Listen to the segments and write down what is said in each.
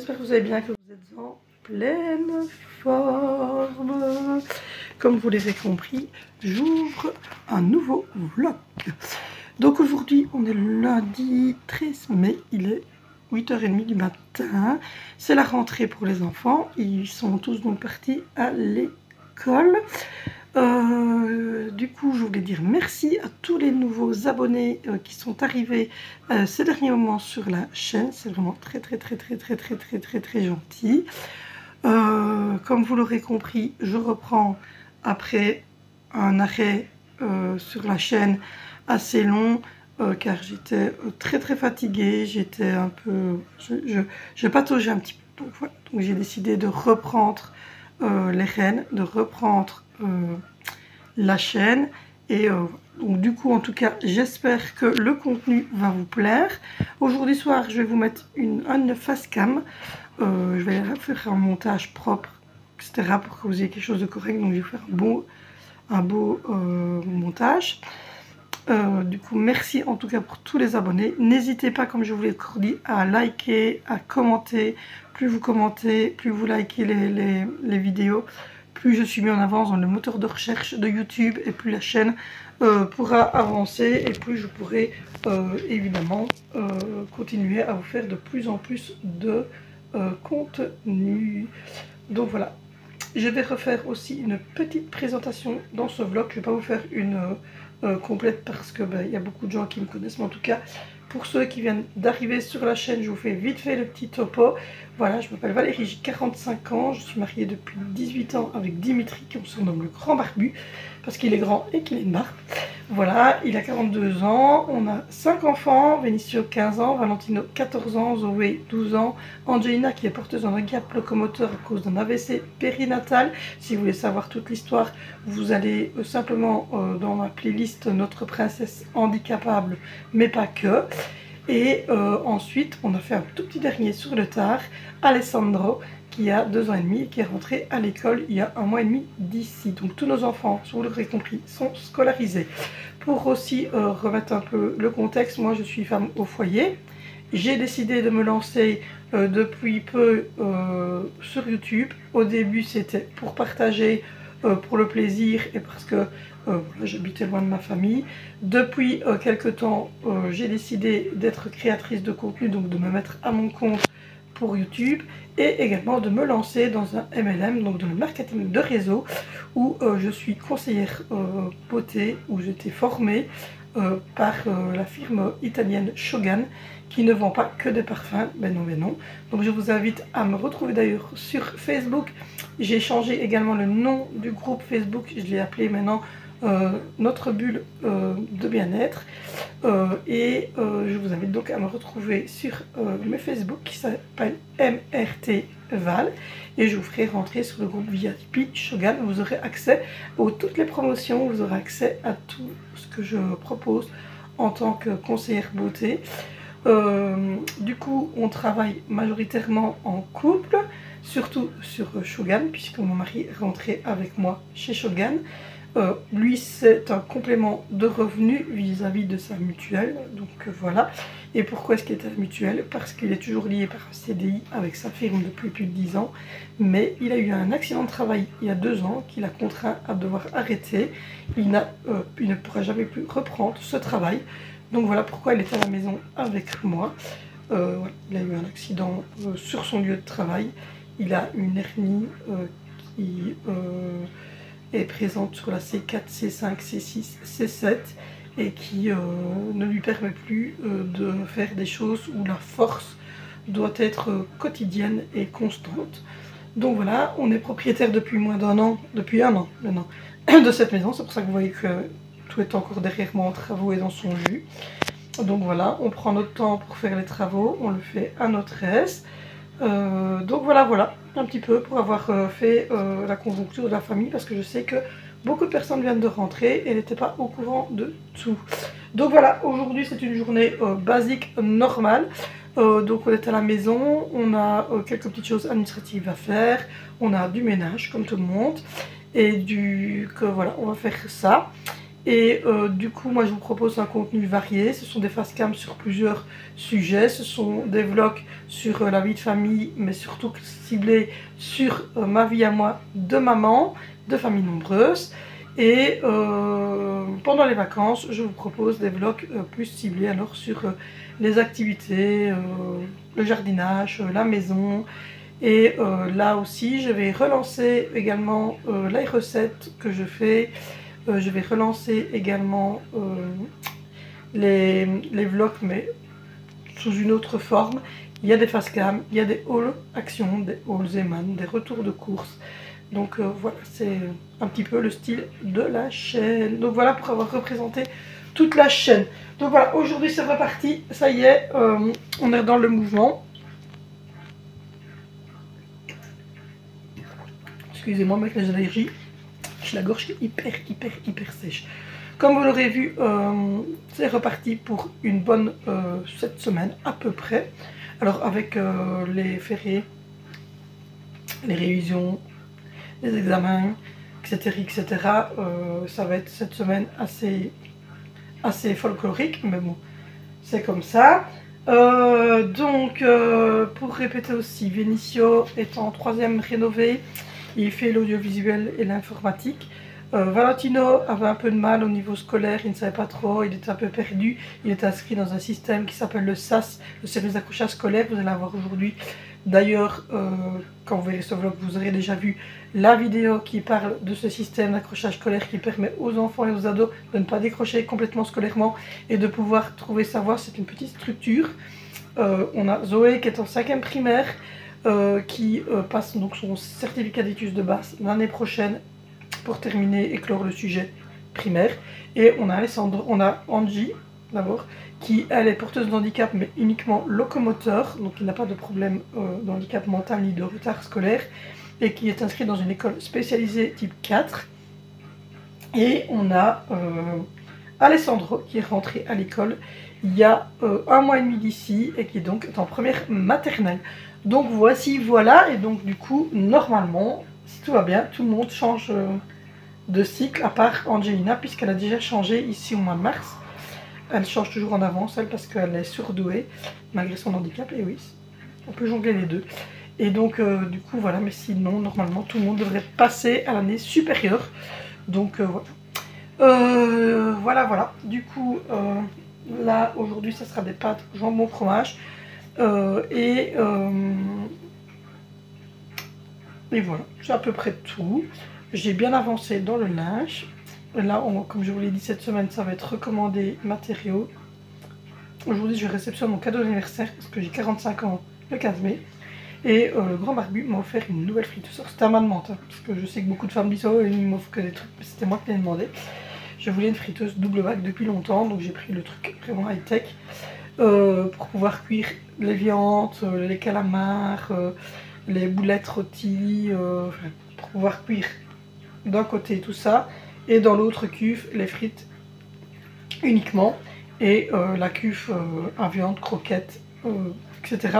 j'espère que vous allez bien, que vous êtes en pleine forme. Comme vous l'avez compris, j'ouvre un nouveau vlog. Donc aujourd'hui, on est le lundi 13 mai, il est 8h30 du matin. C'est la rentrée pour les enfants, ils sont tous donc partis à l'école. Du coup, je voulais dire merci à tous les nouveaux abonnés qui sont arrivés ces derniers moments sur la chaîne. C'est vraiment très gentil. Comme vous l'aurez compris, je reprends après un arrêt sur la chaîne assez long car j'étais très fatiguée. J'étais un peu... je pataugeais un petit peu. Donc voilà, donc j'ai décidé de reprendre les rênes, de reprendre la chaîne et donc du coup en tout cas j'espère que le contenu va vous plaire. Aujourd'hui soir je vais vous mettre une face cam, je vais faire un montage propre etc pour que vous ayez quelque chose de correct, donc je vais faire un beau montage. Du coup merci en tout cas pour tous les abonnés, n'hésitez pas comme je vous l'ai dit à liker, à commenter. Plus vous commentez, plus vous likez les vidéos, plus je suis mis en avance dans le moteur de recherche de YouTube et plus la chaîne pourra avancer et plus je pourrai évidemment continuer à vous faire de plus en plus de contenu. Donc voilà, je vais refaire aussi une petite présentation dans ce vlog. Je ne vais pas vous faire une complète parce que il y a beaucoup de gens qui me connaissent, mais en tout cas pour ceux qui viennent d'arriver sur la chaîne, je vous fais vite fait le petit topo. Voilà, je m'appelle Valérie, j'ai 45 ans, je suis mariée depuis 18 ans avec Dimitri, qui on surnomme le grand barbu, parce qu'il est grand et qu'il a une barbe. Voilà, il a 42 ans, on a 5 enfants, Vinicio 15 ans, Valentino 14 ans, Zoé 12 ans, Angelina qui est porteuse d'un handicap locomoteur à cause d'un AVC périnatal. Si vous voulez savoir toute l'histoire, vous allez simplement dans ma playlist Notre princesse handicapable, mais pas que. Et ensuite, on a fait un tout petit dernier sur le tard, Alessandro, qui a 2 ans et demi et qui est rentré à l'école il y a 1 mois et demi d'ici. Donc tous nos enfants, vous l'aurez compris, sont scolarisés. Pour aussi remettre un peu le contexte, moi je suis femme au foyer. J'ai décidé de me lancer depuis peu sur YouTube. Au début c'était pour partager, pour le plaisir et parce que voilà, j'habitais loin de ma famille. Depuis quelques temps, j'ai décidé d'être créatrice de contenu, donc de me mettre à mon compte pour YouTube et également de me lancer dans un MLM, donc dans le marketing de réseau, où je suis conseillère beauté, où j'étais formée par la firme italienne Shogun, qui ne vend pas que des parfums, ben non. Donc je vous invite à me retrouver d'ailleurs sur Facebook. J'ai changé également le nom du groupe Facebook, je l'ai appelé maintenant Notre bulle de bien-être. Et je vous invite donc à me retrouver sur mes Facebook qui s'appelle MRT Val, et je vous ferai rentrer sur le groupe VIP Shogun. Vous aurez accès à toutes les promotions, vous aurez accès à tout ce que je propose en tant que conseillère beauté. Du coup on travaille majoritairement en couple, surtout sur Shogun, puisque mon mari est rentré avec moi chez Shogun. Lui c'est un complément de revenu vis-à-vis de sa mutuelle, donc voilà. Et pourquoi est-ce qu'il est à la mutuelle? Parce qu'il est toujours lié par un CDI avec sa firme depuis plus de 10 ans, mais il a eu un accident de travail il y a 2 ans qui l'a contraint à devoir arrêter. Il ne pourra jamais plus reprendre ce travail, donc voilà pourquoi il est à la maison avec moi. Voilà, il a eu un accident sur son lieu de travail, il a une hernie qui est présente sur la C4, C5, C6, C7 et qui ne lui permet plus de faire des choses où la force doit être quotidienne et constante. Donc voilà, on est propriétaire depuis moins d'1 an, depuis 1 an maintenant, de cette maison. C'est pour ça que vous voyez que tout est encore derrière moi en travaux et dans son jus. Donc voilà, on prend notre temps pour faire les travaux, on le fait à notre aise. Donc voilà, un petit peu pour avoir fait la conjoncture de la famille, parce que je sais que beaucoup de personnes viennent de rentrer et n'étaient pas au courant de tout. Donc voilà, aujourd'hui c'est une journée basique, normale. Donc on est à la maison, on a quelques petites choses administratives à faire, on a du ménage comme tout le monde, et voilà, on va faire ça. Et du coup, moi je vous propose un contenu varié. Ce sont des facecam sur plusieurs sujets. Ce sont des vlogs sur la vie de famille, mais surtout ciblés sur ma vie à moi de maman, de famille nombreuse. Et pendant les vacances, je vous propose des vlogs plus ciblés alors sur les activités, le jardinage, la maison. Et là aussi, je vais relancer également les recettes que je fais. Je vais relancer également les vlogs, mais sous une autre forme. Il y a des facecam, il y a des hauls action, des hauls Zeman, des retours de course. Donc voilà, c'est un petit peu le style de la chaîne. Donc voilà pour avoir représenté toute la chaîne. Donc voilà, aujourd'hui c'est reparti, ça y est, on est dans le mouvement. Excusez-moi, avec les allergies, j'ai la gorge hyper sèche. Comme vous l'aurez vu, c'est reparti pour une bonne 7 semaines à peu près. Alors avec les fériés, les révisions, les examens, etc. Ça va être cette semaine assez folklorique, mais bon, c'est comme ça. Donc, pour répéter aussi, Vinicio est en 3e rénové. Il fait l'audiovisuel et l'informatique. Valentino avait un peu de mal au niveau scolaire, il ne savait pas trop, il était un peu perdu. Il est inscrit dans un système qui s'appelle le SAS, le service d'accrochage scolaire. Vous allez avoir aujourd'hui, d'ailleurs, quand vous verrez ce vlog, vous aurez déjà vu la vidéo qui parle de ce système d'accrochage scolaire qui permet aux enfants et aux ados de ne pas décrocher complètement scolairement et de pouvoir trouver sa voie. C'est une petite structure. On a Zoé qui est en 5e primaire, qui passe donc son certificat d'études de base l'année prochaine pour terminer et clore le sujet primaire. Et on a Angie d'abord, qui elle est porteuse de handicap mais uniquement locomoteur, donc il n'a pas de problème de handicap mental ni de retard scolaire, et qui est inscrite dans une école spécialisée type 4. Et on a Alessandro qui est rentré à l'école il y a 1 mois et demi d'ici et qui donc est en 1re maternelle. Donc voici, voilà, et donc du coup, normalement, si tout va bien, tout le monde change de cycle, à part Angelina, puisqu'elle a déjà changé ici au mois de mars. Elle change toujours en avance, elle, parce qu'elle est surdouée, malgré son handicap, et oui, on peut jongler les deux. Et donc, du coup, voilà, mais sinon, normalement, tout le monde devrait passer à l'année supérieure. Donc, voilà. Voilà. Du coup, là, aujourd'hui, ça sera des pâtes jambon fromage. Et voilà, c'est à peu près tout. J'ai bien avancé dans le linge. Là, comme je vous l'ai dit, cette semaine, ça va être recommandé matériaux. Aujourd'hui, je réceptionne mon cadeau d'anniversaire parce que j'ai 45 ans le 15 mai. Et le grand barbu m'a offert une nouvelle friteuse. C'était à ma demande, hein, parce que je sais que beaucoup de femmes disent oh, il m'offre que des trucs. C'était moi qui l'ai demandé. Je voulais une friteuse double vague depuis longtemps, donc j'ai pris le truc vraiment high-tech pour pouvoir cuire les viandes, les calamars, les boulettes rôties, pour pouvoir cuire d'un côté tout ça, et dans l'autre cuve les frites uniquement, et la cuve à viande, croquettes, etc.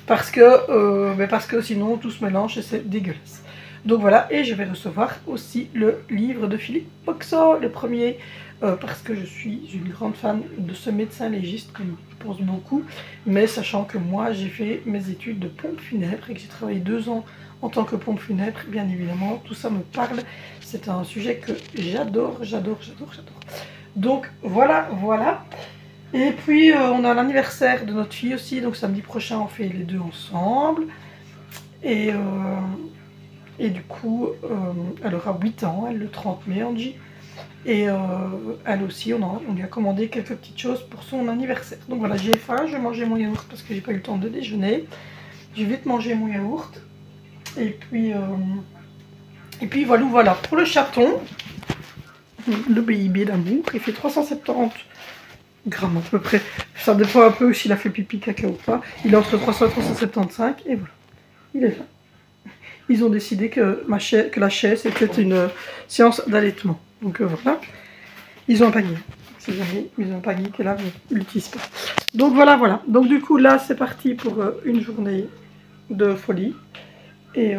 Parce que sinon tout se mélange et c'est dégueulasse. Donc voilà, et je vais recevoir aussi le livre de Philippe Boxo, le premier, parce que je suis une grande fan de ce médecin légiste, comme je pense beaucoup, mais sachant que moi j'ai fait mes études de pompe funèbre et que j'ai travaillé 2 ans en tant que pompe funèbre, bien évidemment, tout ça me parle. C'est un sujet que j'adore. Donc voilà. Et puis on a l'anniversaire de notre fille aussi, donc samedi prochain on fait les deux ensemble. Et du coup, elle aura 8 ans, elle le 30 mai, Angie. Et elle aussi, on lui a commandé quelques petites choses pour son anniversaire. Donc voilà, j'ai faim, je vais manger mon yaourt parce que j'ai pas eu le temps de déjeuner. Je vais vite manger mon yaourt. Et puis voilà. Pour le chaton, le baby d'amour, il fait 370 grammes à peu près. Ça dépend un peu s'il a fait pipi, caca ou pas. Il est entre 300 et 375 et voilà. Il est là. Ils ont décidé que la chaise était une séance d'allaitement. Donc voilà. Ils ont un panier. Si jamais ils ont un panier que là, ils l'utilisent pas. Donc voilà. Donc du coup, là, c'est parti pour une journée de folie. Et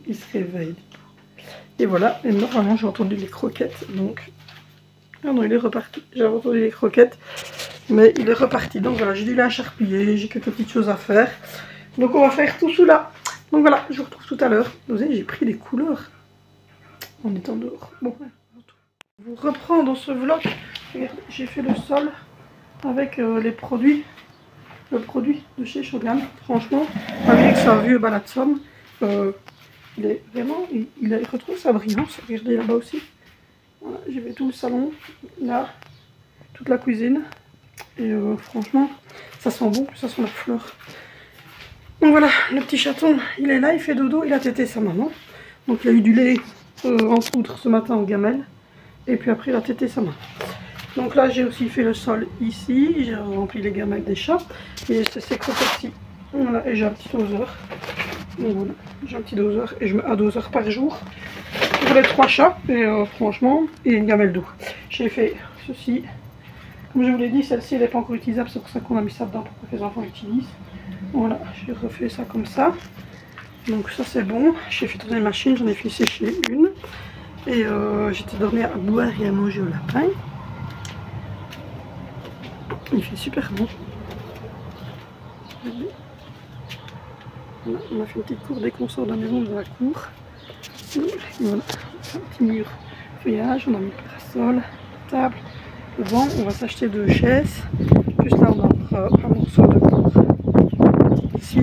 il se réveille. Et voilà. Et normalement, j'ai entendu les croquettes. Donc Ah non, il est reparti. J'avais entendu les croquettes, mais il est reparti. Donc voilà, j'ai dû l'écharpiller, j'ai quelques petites choses à faire. Donc on va faire tout cela. Donc voilà, je vous retrouve tout à l'heure. Vous savez, j'ai pris des couleurs en étant dehors. Bon, je vous reprends dans ce vlog. J'ai fait le sol avec les produits. Le produit de chez Shogun. Franchement, malgré que c'est un vieux Balatsom, il est vraiment, il retrouve sa brillance. Regardez là-bas aussi. Voilà, j'ai fait tout le salon, là, toute la cuisine. Et franchement, ça sent bon, ça sent la fleur. Donc voilà, le petit chaton, il est là, il fait dodo, il a tété sa maman. Donc il a eu du lait en poudre ce matin en gamelle. Et puis après, il a tété sa maman. Donc là, j'ai aussi fait le sol ici. J'ai rempli les gamelles des chats. Et c'est croquettes. Voilà, et j'ai un petit doseur. Donc voilà, j'ai un petit doseur et je mets un doseur par jour pour les 3 chats. Et franchement, et une gamelle d'eau. J'ai fait ceci. Comme je vous l'ai dit, celle-ci elle n'est pas encore utilisable, c'est pour ça qu'on a mis ça dedans pour que les enfants l'utilisent. Voilà, j'ai refait ça comme ça. Donc ça c'est bon. J'ai fait tourner la machine, j'en ai fait sécher une. Et j'étais donné à boire et à manger au lapin. Il fait super bon. Voilà, on a fait une petite cour dès qu'on sort de la maison de la cour. Et voilà, un petit mur feuillage, on a mis le parasol, table. Devant, on va s'acheter 2 chaises. Juste là, on a un morceau de cour. Ici,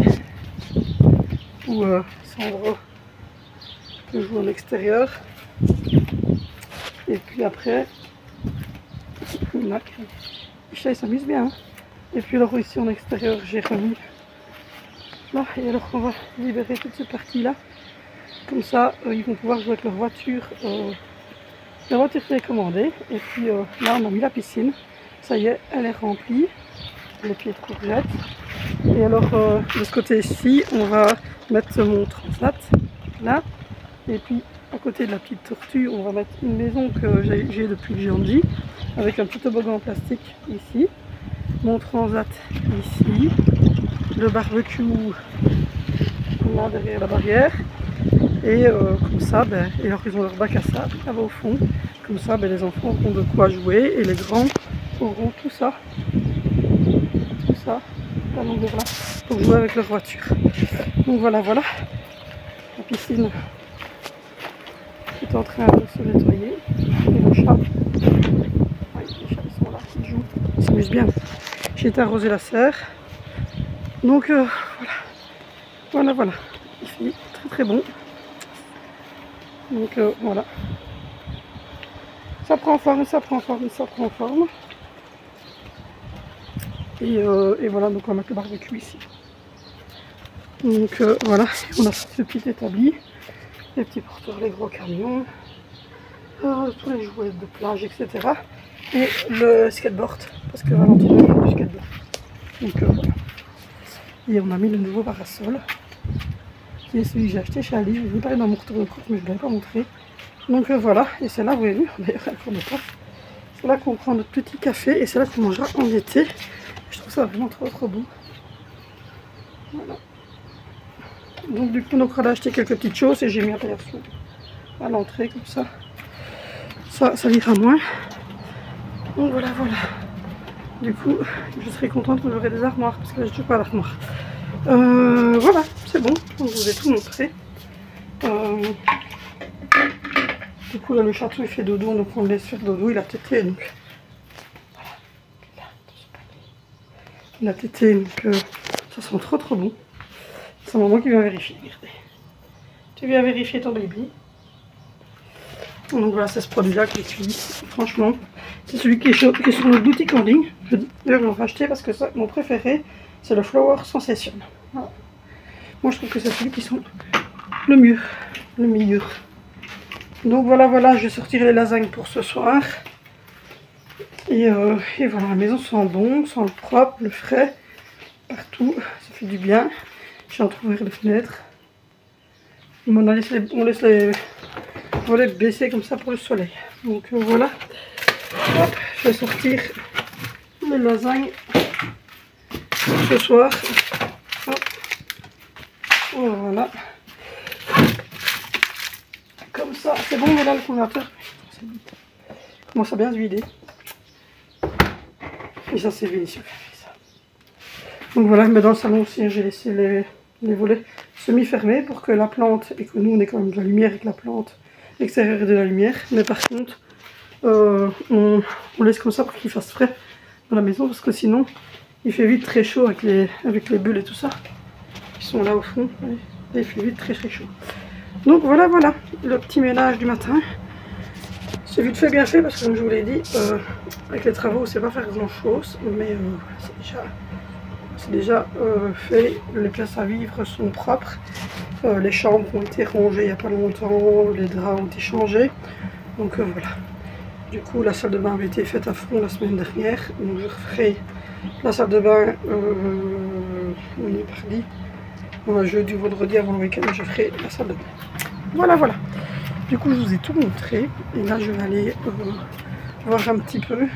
où Sandro peut jouer en extérieur. Et puis après, là, les chats s'amusent bien. Hein. Et puis alors ici en extérieur, j'ai remis là. Et alors on va libérer toute cette partie-là. Comme ça, ils vont pouvoir jouer avec leur voiture. La voiture télécommandée. Et puis là, on a mis la piscine. Ça y est, elle est remplie. Les pieds de courgettes. Et alors, de ce côté-ci, on va mettre mon transat, là. Et puis, à côté de la petite tortue, on va mettre une maison que j'ai depuis que j'ai Angie, avec un petit toboggan en plastique ici. Mon transat ici. Le barbecue là derrière la barrière. Et comme ça, ben, et alors ils ont leur bac à sable là-bas au fond. Comme ça, ben, les enfants auront de quoi jouer et les grands auront tout ça, la longueur là, pour jouer avec leur voiture. Donc voilà, voilà. La piscine est en train de se nettoyer. Et le chat, oui, les chats ils sont là, ils jouent, ils s'amusent bien. J'ai été arroser la serre. Donc voilà. Voilà. Il fait très très bon. Donc voilà. Ça prend forme, ça prend forme, ça prend forme. Et voilà, donc on va mettre le barbecue ici. Donc voilà, on a ce petit établi. Les petits porteurs, les gros camions. Tous les jouets de plage, etc. Et le skateboard, parce que Valentino il fait du skateboard. Donc voilà. Et on a mis le nouveau parasol, qui est celui que j'ai acheté chez Ali. Je vous parlais dans mon retour de course, mais je ne l'avais pas montré. Donc voilà, et c'est là, vous avez vu, d'ailleurs elle tourne pas. C'est là qu'on prend notre petit café et c'est là qu'on mangera en été. Je trouve ça vraiment trop trop bon. Voilà. Donc du coup, on a acheté quelques petites choses et j'ai mis un paillasson à l'entrée comme ça. Ça ira moins. Donc voilà. Du coup, je serai contente quand j'aurai des armoires parce que là, je n'ai pas d'armoire. Voilà, c'est bon, je vous ai tout montré. Du coup, là, le chaton il fait dodo, donc on le laisse faire dodo, il a tété. Donc voilà, il a tété, donc ça sent trop trop bon. C'est maman qui vient vérifier, regardez. Tu viens vérifier ton baby. Donc voilà, c'est ce produit-là que j'utilise. Franchement, c'est celui qui est sur notre boutique en ligne. D'ailleurs, je l'ai racheté parce que ça, mon préféré, c'est le Flower Sensation. Voilà. Moi, je trouve que c'est celui qui sent le mieux, le meilleur. Donc voilà, je vais sortir les lasagnes pour ce soir. Et voilà, la maison sent bon, sent le propre, le frais, partout. Ça fait du bien. J'ai entrouvert les fenêtres. On laisse les volets baisser comme ça pour le soleil. Donc voilà. Hop, je vais sortir les lasagnes ce soir. Hop. Voilà. Comme ça, c'est bon, mais là le congélateur. Moi, ça a bien huilé. Et ça, c'est Vinicius qui a fait ça. Donc voilà, mais dans le salon aussi, j'ai laissé les volets semi-fermés pour que la plante, et que nous, on est quand même de la lumière avec la plante extérieure et de la lumière. Mais par contre, on laisse comme ça pour qu'il fasse frais dans la maison, parce que sinon, il fait vite très chaud avec les bulles et tout ça. Ils sont là au fond, et il fait vite très chaud. Donc voilà, le petit ménage du matin. C'est vite fait, bien fait, parce que comme je vous l'ai dit, avec les travaux, c'est pas faire grand chose, mais c'est déjà fait. Les places à vivre sont propres. Les chambres ont été rangées il n'y a pas longtemps, les draps ont été changés. Donc voilà. Du coup, la salle de bain avait été faite à fond la semaine dernière. Donc je referai la salle de bain, on est mardi. Jeudi ou vendredi avant le week-end, je ferai la salle de bain. Voilà. Du coup, je vous ai tout montré. Et là, je vais aller voir un petit peu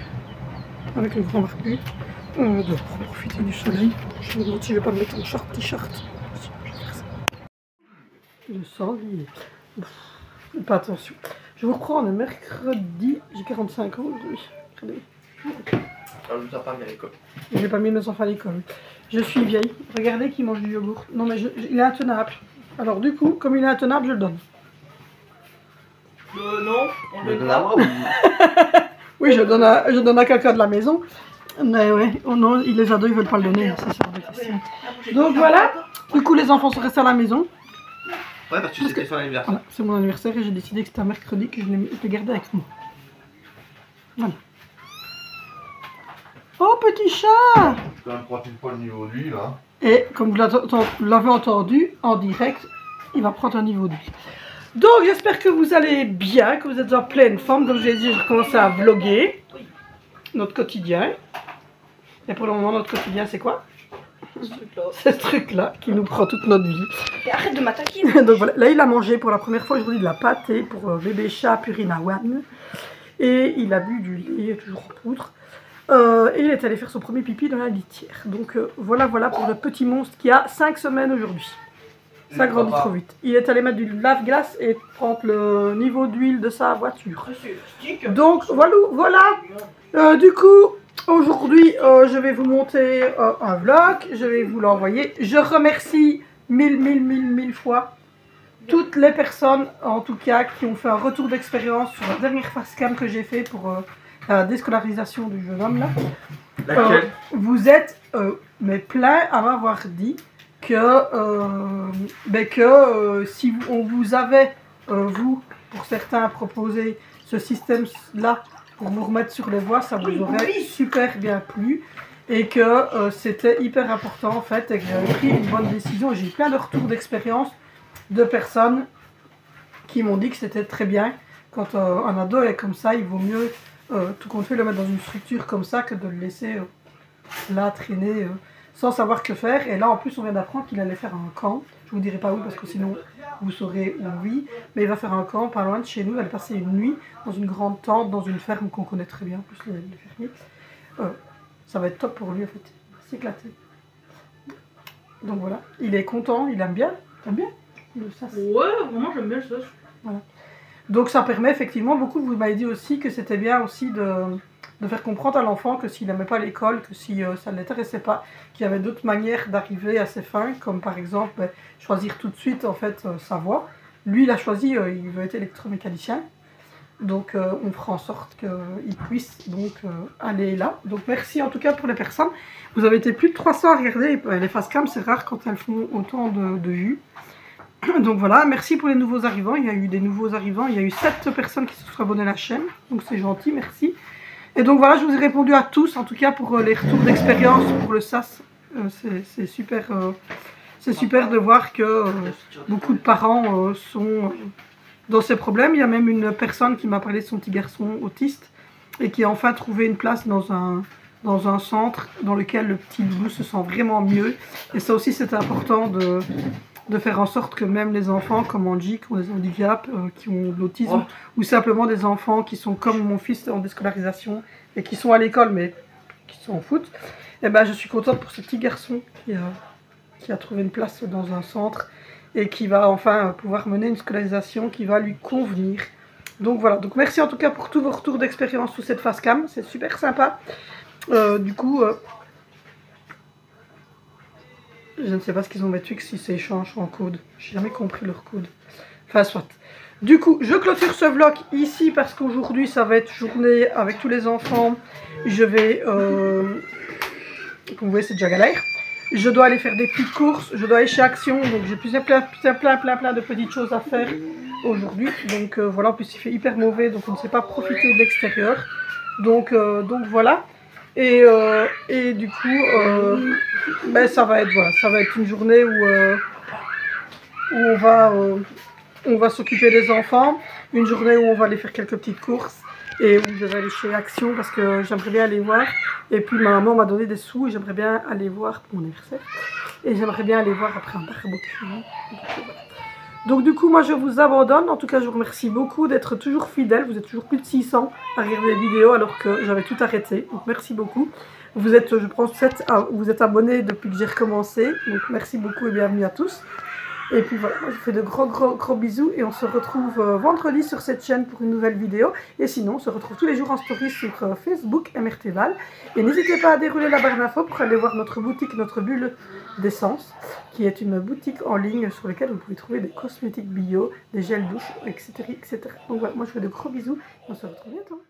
avec le grand barbu pour profiter du soleil. Je me demande si je vais pas me mettre en short, t-shirt. Je vais faire ça. Le sanglier. Faites pas attention. Je vous reprends, on est mercredi. J'ai 45 ans aujourd'hui. Regardez. Alors, je ne pas mis à l'école. J'ai pas mis mes enfants à l'école. Je suis vieille. Regardez qui mange du yogourt. Non, mais il est intenable. Alors, du coup, comme il est intenable, je le donne. Non, on le donne à moi ou... Oui, je donne à quelqu'un de la maison. Mais ouais, oh non, les ados ils veulent pas le donner, c'est ça la question. Donc voilà, du coup les enfants sont restés à la maison. Ouais, parce que c'était son anniversaire. Voilà, c'est mon anniversaire et j'ai décidé que c'était un mercredi que je l'ai gardé avec moi. Voilà. Oh petit chat! Je peux même prendre une fois le niveau de lui là. Et comme vous l'avez entendu en direct, il va prendre un niveau de vie. Donc j'espère que vous allez bien, que vous êtes en pleine forme. Comme je l'ai dit, je commence à vlogger notre quotidien. Et pour le moment, notre quotidien, c'est quoi? C'est ce truc-là qui nous prend toute notre vie. Et arrête de m'attaquer. Donc voilà, là il a mangé pour la première fois aujourd'hui de la pâtée pour bébé chat Purina One. Et il a bu du lait, toujours en poudre. Et il est allé faire son premier pipi dans la litière. Donc voilà pour le petit monstre qui a 5 semaines aujourd'hui. Ça grandit trop vite. Il est allé mettre du lave-glace et prendre le niveau d'huile de sa voiture. Donc voilà. Du coup, aujourd'hui, je vais vous monter un vlog. Je vais vous l'envoyer. Je remercie mille fois toutes les personnes, en tout cas, qui ont fait un retour d'expérience sur la dernière facecam que j'ai fait pour la déscolarisation du jeune homme là. Laquelle Vous êtes mais plein à m'avoir dit que si on vous avait, vous, pour certains, proposé ce système-là pour vous remettre sur les voies, ça vous aurait super bien plu et que c'était hyper important en fait et que j'avais pris une bonne décision. J'ai eu plein de retours d'expérience de personnes qui m'ont dit que c'était très bien. Quand un ado est comme ça, il vaut mieux tout compte fait le mettre dans une structure comme ça que de le laisser là traîner sans savoir que faire. Et là en plus on vient d'apprendre qu'il allait faire un camp. Je vous dirai pas où parce que sinon vous saurez où oui. Mais il va faire un camp pas loin de chez nous. Il va passer une nuit dans une grande tente, dans une ferme qu'on connaît très bien, en plus les fermiers. Ça va être top pour lui en fait. Il va s'éclater. Donc voilà, il est content, il aime bien. T'aimes bien le sas? Ouais, vraiment j'aime bien le sas. Voilà. Donc ça permet effectivement, beaucoup vous m'avez dit aussi que c'était bien aussi de faire comprendre à l'enfant que s'il n'aimait pas l'école, que si ça ne l'intéressait pas, qu'il y avait d'autres manières d'arriver à ses fins, comme par exemple choisir tout de suite en fait sa voie. Lui il a choisi, il veut être électromécanicien, donc on fera en sorte qu'il puisse donc aller là. Donc merci en tout cas pour les personnes. Vous avez été plus de 300 à regarder, les facecam c'est rare quand elles font autant de vues. Donc voilà, merci pour les nouveaux arrivants. Il y a eu des nouveaux arrivants, il y a eu 7 personnes qui se sont abonnées à la chaîne, donc c'est gentil, merci. Et donc voilà, je vous ai répondu à tous, en tout cas pour les retours d'expérience pour le SAS. C'est super, super de voir que beaucoup de parents sont dans ces problèmes. Il y a même une personne qui m'a parlé de son petit garçon autiste et qui a enfin trouvé une place dans un centre dans lequel le petit loulou se sent vraiment mieux. Et ça aussi c'est important de faire en sorte que même les enfants comme Angie, qui ont des handicaps, qui ont de l'autisme, ou simplement des enfants qui sont comme mon fils en déscolarisation et qui sont à l'école mais qui s'en foutent, et ben je suis contente pour ce petit garçon qui a trouvé une place dans un centre et qui va enfin pouvoir mener une scolarisation qui va lui convenir. Donc voilà, donc merci en tout cas pour tous vos retours d'expérience sous cette face cam, c'est super sympa. Du coup, je ne sais pas ce qu'ils ont mis si c'est échange en code. J'ai jamais compris leur code. Enfin, soit. Du coup, je clôture ce vlog ici parce qu'aujourd'hui, ça va être journée avec tous les enfants. Je vais... comme vous voyez, c'est déjà galère. Je dois aller faire des petites courses. Je dois aller chez Action. Donc, j'ai plein de petites choses à faire aujourd'hui. Donc, voilà. En plus, il fait hyper mauvais. Donc, on ne sait pas profiter de l'extérieur. Donc voilà. Et du coup, ben, ça va être voilà, ça va être une journée où on va s'occuper des enfants, une journée où on va aller faire quelques petites courses et où je vais aller chez Action parce que j'aimerais bien aller voir. Et puis ma maman m'a donné des sous et j'aimerais bien aller voir pour mon anniversaire. Et j'aimerais bien aller voir après un barbecue. Donc du coup, moi je vous abandonne. En tout cas, je vous remercie beaucoup d'être toujours fidèles. Vous êtes toujours plus de 600 à regarder les vidéos alors que j'avais tout arrêté. Donc merci beaucoup. Vous êtes, je pense, vous êtes abonnés depuis que j'ai recommencé. Donc merci beaucoup et bienvenue à tous. Et puis voilà, moi je vous fais de gros bisous et on se retrouve vendredi sur cette chaîne pour une nouvelle vidéo. Et sinon, on se retrouve tous les jours en story sur Facebook MRTVAL. Et n'hésitez pas à dérouler la barre d'infos pour aller voir notre boutique, notre bulle d'essence, qui est une boutique en ligne sur laquelle vous pouvez trouver des cosmétiques bio, des gels douche, etc. Donc voilà, moi je vous fais de gros bisous et on se retrouve bientôt.